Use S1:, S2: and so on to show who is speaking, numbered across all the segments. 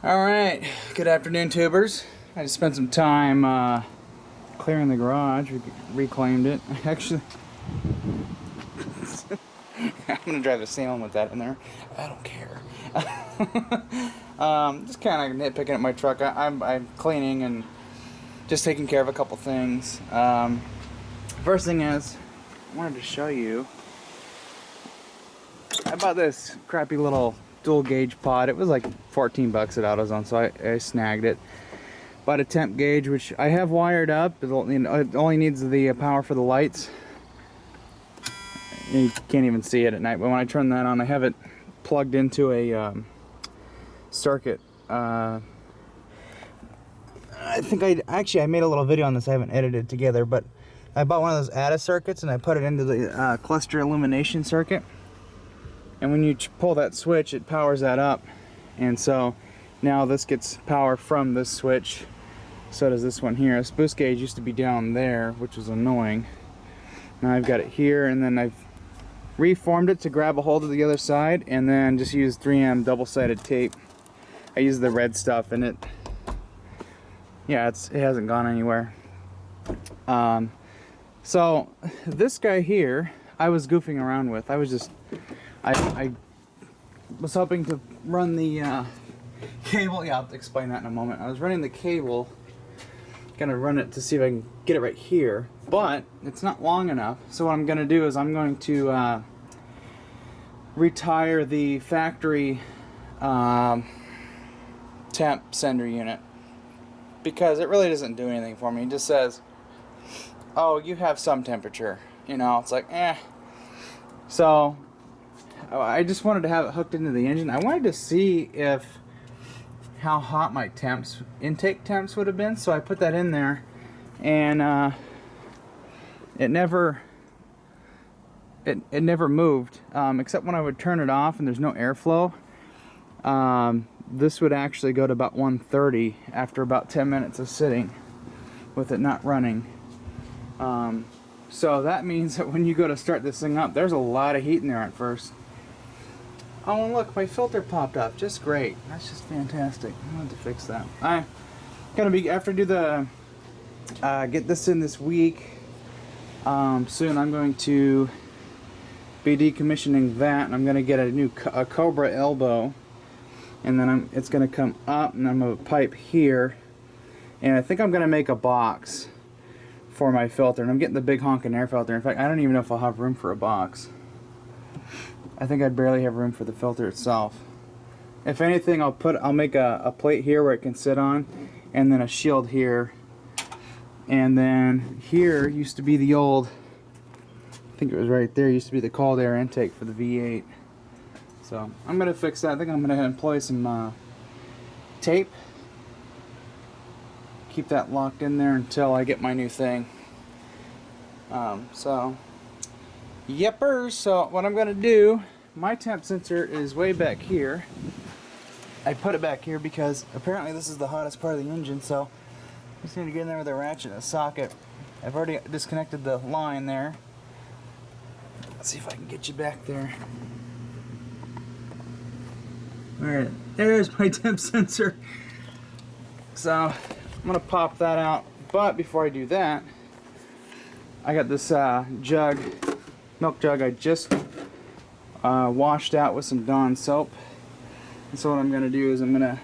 S1: Alright, good afternoon, tubers. I just spent some time clearing the garage, reclaimed it. Actually, I'm gonna drive a Salem with that in there. I don't care. Just kind of nitpicking at my truck. I'm cleaning and just taking care of a couple things. First thing is, I wanted to show you. I bought this crappy little dual gauge pod. It was like 14 bucks at AutoZone, so I snagged it. Bought a temp gauge, which I have wired up. It only needs the power for the lights. You can't even see it at night, but when I turn that on, I have it plugged into a circuit. I think I made a little video on this. I haven't edited it together, but I bought one of those ATA circuits and I put it into the cluster illumination circuit. And when you pull that switch, it powers that up. And so now this gets power from this switch. So does this one here. This boost gauge used to be down there, which was annoying. Now I've got it here, and then I've reformed it to grab a hold of the other side, and then just use 3M double-sided tape. I use the red stuff, and it hasn't gone anywhere. So this guy here, I was goofing around with. I was hoping to run the cable. Yeah, I'll explain that in a moment. I was running the cable, gonna run it to see if I can get it right here, but it's not long enough. So what I'm gonna do is I'm going to retire the factory temp sender unit, because it really doesn't do anything for me. It just says, oh, you have some temperature, you know. It's like, so I just wanted to have it hooked into the engine. I wanted to see how hot my intake temps would have been, so I put that in there, and it never moved, except when I would turn it off and there's no airflow. This would actually go to about 130 after about 10 minutes of sitting with it not running. So that means that when you go to start this thing up, there's a lot of heat in there at first. Oh, and look, my filter popped up. Just great. That's just fantastic. I wanted to fix that. I'm gonna be, after do the get this in this week. Soon I'm going to be decommissioning that, and I'm gonna get a Cobra elbow, and then it's gonna come up, and I'm gonna pipe here, and I think I'm gonna make a box for my filter, and I'm getting the big honking air filter. In fact, I don't even know if I'll have room for a box. I think I'd barely have room for the filter itself. If anything, I'll make a plate here where it can sit on, and then a shield here, and then here used to be the old, I think it was right there, used to be the cold air intake for the V8. So I'm gonna fix that. I think I'm gonna employ some tape, keep that locked in there until I get my new thing. Yeppers. So what I'm gonna do, my temp sensor is way back here. I put it back here because apparently this is the hottest part of the engine, so I just need to get in there with a ratchet and a socket. I've already disconnected the line there. Let's see if I can get you back there. Alright, there's my temp sensor. So I'm gonna pop that out, but before I do that, I got this milk jug I just washed out with some Dawn soap. And so what I'm going to do is I'm going to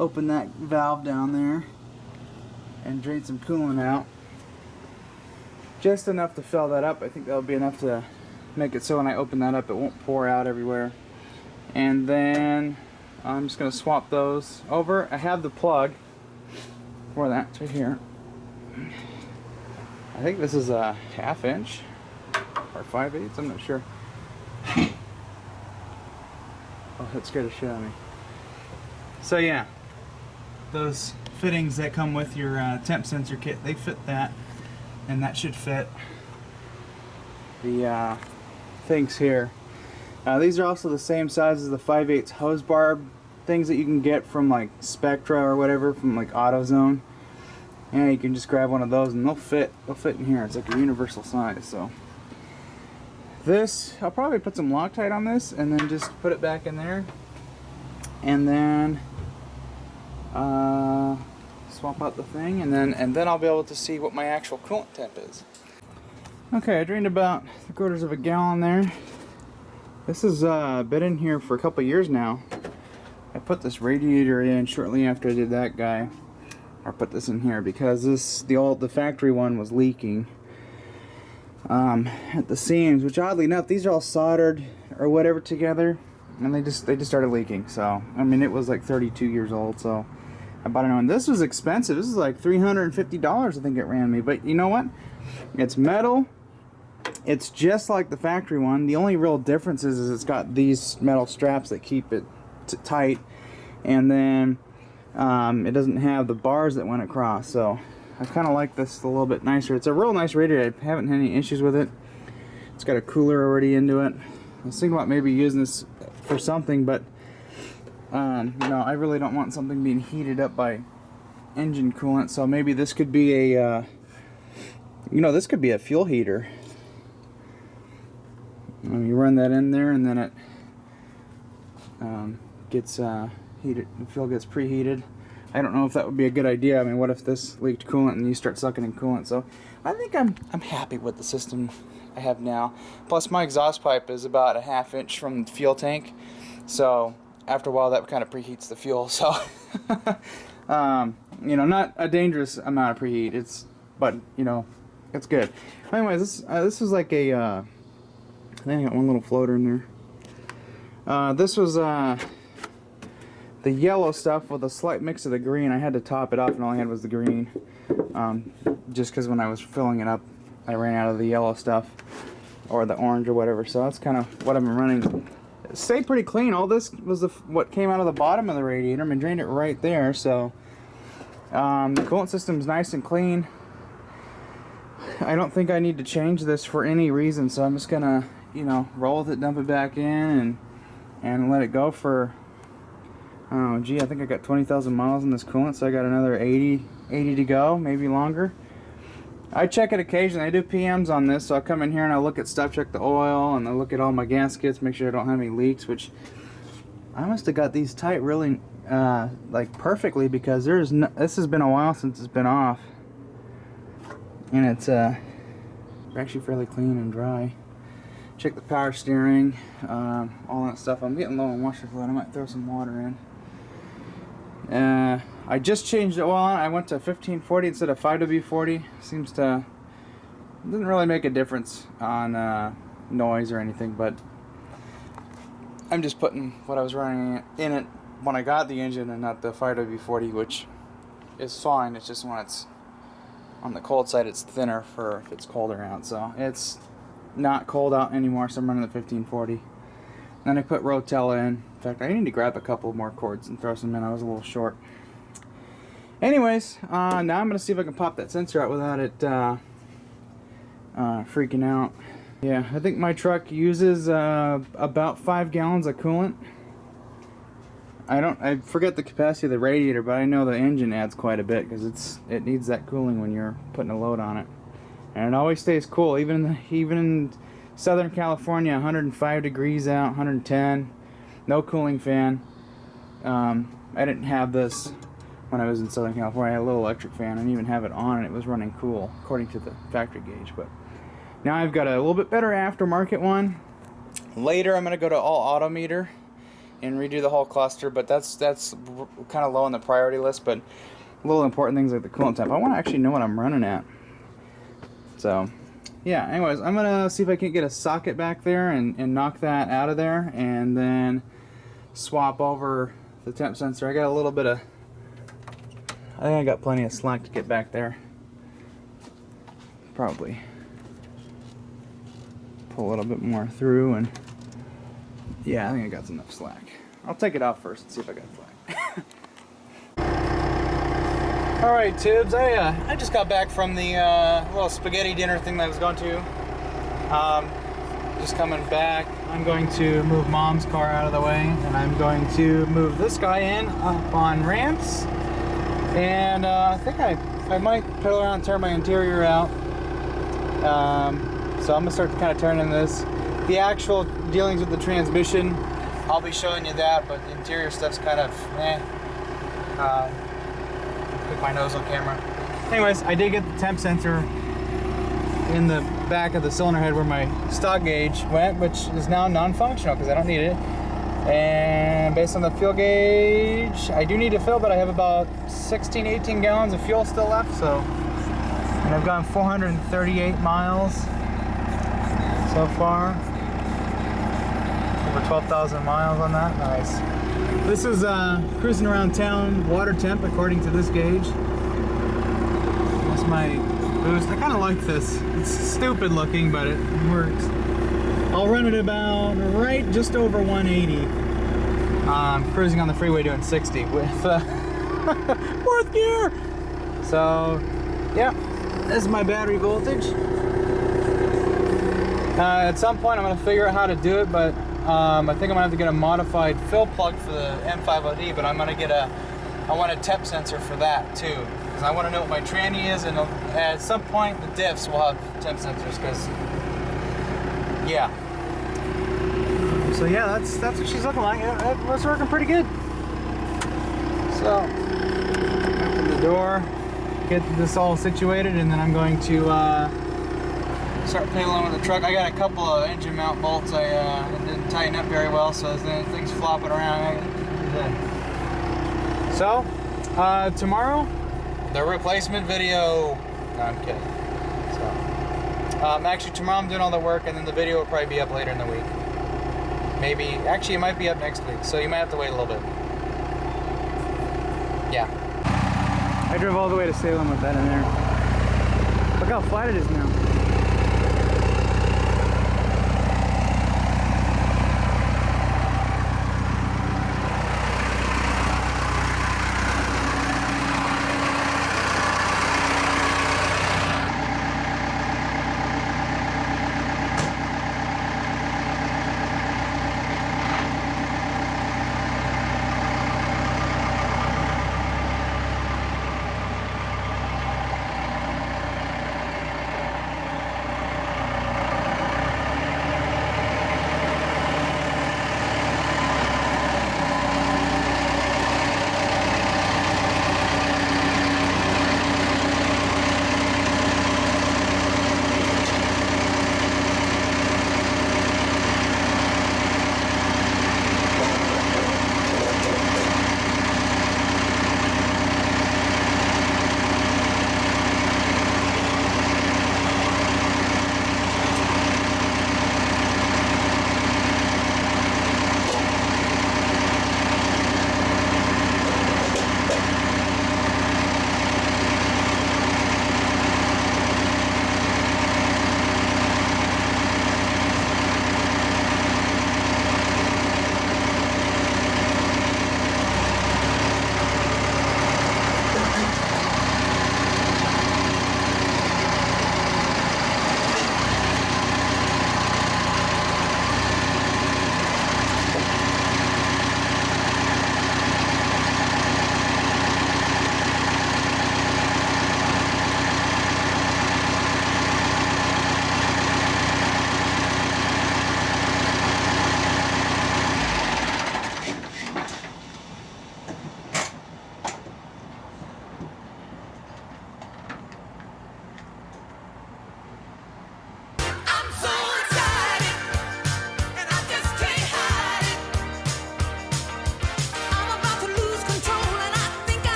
S1: open that valve down there and drain some coolant out. Just enough to fill that up. I think that'll be enough to make it so when I open that up it won't pour out everywhere. And then I'm just going to swap those over. I have the plug for that. It's right here. I think this is a 1/2 inch or 5/8, I'm not sure. Oh, that scared the shit out of me. So yeah, those fittings that come with your temp sensor kit, they fit that, and that should fit the things here. These are also the same size as the 5/8 hose barb things that you can get from like Spectra or whatever, from like AutoZone. Yeah, you can just grab one of those and they'll fit in here. It's like a universal size. So this, I'll probably put some Loctite on this and then just put it back in there. and then swap out the thing, and then I'll be able to see what my actual coolant temp is. Okay, I drained about 3/4 of a gallon there. This has been in here for a couple years now. I put this radiator in shortly after I did that guy. I put this in here because the factory one was leaking at the seams, which oddly enough, these are all soldered or whatever together, and they just started leaking. So I mean, it was like 32 years old, so I bought a new one. This was expensive. This is like $350, I think it ran me. But you know what? It's metal. It's just like the factory one. The only real difference is it's got these metal straps that keep it tight, and then it doesn't have the bars that went across. So I kind of like this a little bit nicer. It's a real nice radiator. I haven't had any issues with it. It's got a cooler already into it. I was thinking about maybe using this for something, but no, I really don't want something being heated up by engine coolant. So maybe this could be a this could be a fuel heater. You run that in there, and then it gets heated. The fuel gets preheated. I don't know if that would be a good idea. I mean, what if this leaked coolant and you start sucking in coolant? So I think I'm happy with the system I have now. Plus, my exhaust pipe is about a 1/2 inch from the fuel tank, so after a while that kind of preheats the fuel. So not a dangerous amount of preheat. But it's good. Anyways, this is like a I think I got one little floater in there. This was the yellow stuff with a slight mix of the green. I had to top it off, and all I had was the green. Just because when I was filling it up, I ran out of the yellow stuff, or the orange or whatever. So that's kind of what I've been running. It stayed pretty clean. All this was what came out of the bottom of the radiator. I drained it right there. So the coolant system's nice and clean. I don't think I need to change this for any reason. So I'm just gonna, roll with it, dump it back in, and let it go for. Oh, gee, I think I got 20,000 miles in this coolant, so I got another 80 to go, maybe longer. I check it occasionally. I do PMs on this, so I come in here and I look at stuff, check the oil, and I look at all my gaskets, make sure I don't have any leaks, which I must have got these tight really, like perfectly, because this has been a while since it's been off. And it's actually fairly clean and dry. Check the power steering, all that stuff. I'm getting low on washer fluid. I might throw some water in. I just changed the oil on it. I went to 1540 instead of 5W40. Doesn't really make a difference on noise or anything, but I'm just putting what I was running in it when I got the engine and not the 5W40, which is fine. It's just when it's on the cold side, it's thinner for if it's colder out. So it's not cold out anymore, so I'm running the 1540. Then I put Rotella in. In fact, I need to grab a couple more cords and throw some in. I was a little short. Anyways, now I'm going to see if I can pop that sensor out without it freaking out. Yeah, I think my truck uses about 5 gallons of coolant. I forget the capacity of the radiator, but I know the engine adds quite a bit because it needs that cooling when you're putting a load on it. And it always stays cool, even in Southern California, 105 degrees out, 110, no cooling fan. I didn't have this when I was in Southern California. I had a little electric fan. I didn't even have it on, and it was running cool according to the factory gauge. But now I've got a little bit better aftermarket one. Later, I'm going to go to all auto meter and redo the whole cluster, but that's kind of low on the priority list. But little important things like the coolant temp, I want to actually know what I'm running at. So yeah, anyways, I'm gonna see if I can get a socket back there and knock that out of there, and then swap over the temp sensor. I got a little bit of, I think I got plenty of slack to get back there. Probably pull a little bit more through, and yeah, I think I got enough slack. I'll take it out first and see if I got slack. All right, Tubes, I just got back from the little spaghetti dinner thing that I was going to. Just coming back. I'm going to move Mom's car out of the way, and I'm going to move this guy in up on ramps. And I think I might pedal around and turn my interior out. So I'm gonna start kind of turning this. The actual dealings with the transmission, I'll be showing you that, but the interior stuff's kind of Put my nose on camera. Anyways, I did get the temp sensor in the back of the cylinder head where my stock gauge went, which is now non-functional because I don't need it. And based on the fuel gauge, I do need to fill, but I have about 16, 18 gallons of fuel still left, so. And I've gone 438 miles so far. Over 12,000 miles on that, nice. This is cruising around town water temp according to this gauge. That's my boost. I kind of like this. It's stupid looking, but it works. I'll run it about right just over 180. Cruising on the freeway doing 60 with fourth gear. So, yeah, this is my battery voltage. At some point I'm going to figure out how to do it, but I think I'm going to have to get a modified fill plug for the M50D, but I'm going to get I want a temp sensor for that too. Because I want to know what my tranny is, and at some point the diffs will have temp sensors, because, yeah. So yeah, that's what she's looking like. It was working pretty good. So, open the door, get this all situated, and then I'm going to start pedaling with the truck. I got a couple of engine mount bolts I didn't tighten up very well, so then things flopping around. So, tomorrow, the replacement video. No, I'm kidding. So, actually tomorrow I'm doing all the work, and then the video will probably be up later in the week. Maybe, actually it might be up next week, so you might have to wait a little bit. Yeah. I drove all the way to Salem with that in there. Look how flat it is now.